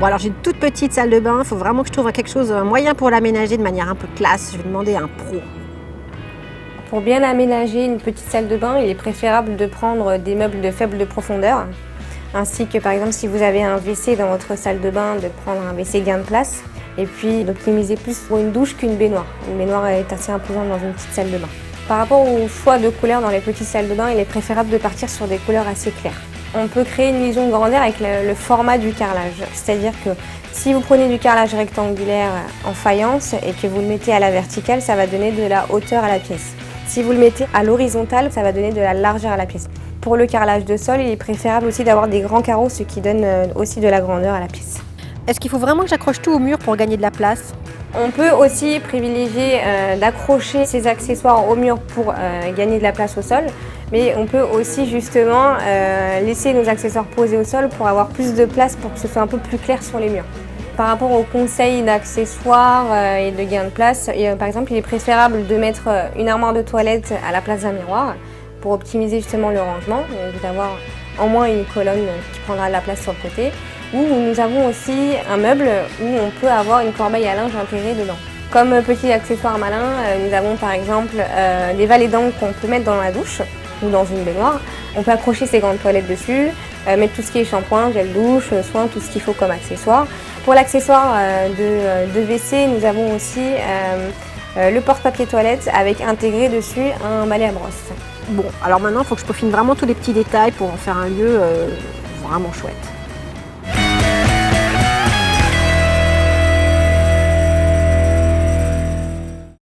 Bon, alors j'ai une toute petite salle de bain, il faut vraiment que je trouve quelque chose, un moyen pour l'aménager de manière un peu classe. Je vais demander à un pro. Pour bien aménager une petite salle de bain, il est préférable de prendre des meubles de faible profondeur, ainsi que par exemple si vous avez un WC dans votre salle de bain, de prendre un WC gain de place, et puis d'optimiser plus pour une douche qu'une baignoire. Une baignoire est assez imposante dans une petite salle de bain. Par rapport au choix de couleurs dans les petites salles de bain, il est préférable de partir sur des couleurs assez claires. On peut créer une illusion de grandeur avec le format du carrelage, c'est-à-dire que si vous prenez du carrelage rectangulaire en faïence et que vous le mettez à la verticale, ça va donner de la hauteur à la pièce. Si vous le mettez à l'horizontale, ça va donner de la largeur à la pièce. Pour le carrelage de sol, il est préférable aussi d'avoir des grands carreaux, ce qui donne aussi de la grandeur à la pièce. Est-ce qu'il faut vraiment que j'accroche tout au mur pour gagner de la place? On peut aussi privilégier d'accrocher ces accessoires au mur pour gagner de la place au sol, mais on peut aussi justement laisser nos accessoires posés au sol pour avoir plus de place pour que ce soit un peu plus clair sur les murs. Par rapport aux conseils d'accessoires et de gain de place, par exemple, il est préférable de mettre une armoire de toilette à la place d'un miroir pour optimiser justement le rangement, donc d'avoir en moins une colonne qui prendra de la place sur le côté. Ou nous avons aussi un meuble où on peut avoir une corbeille à linge intégrée dedans. Comme petit accessoire malin, nous avons par exemple des valets d'angles qu'on peut mettre dans la douche ou dans une baignoire. On peut accrocher ces grandes toilettes dessus, mettre tout ce qui est shampoing, gel douche, soin, tout ce qu'il faut comme accessoire. Pour l'accessoire de WC, nous avons aussi le porte-papier toilette avec intégré dessus un balai à brosse. Bon, alors maintenant, il faut que je peaufine vraiment tous les petits détails pour en faire un lieu vraiment chouette.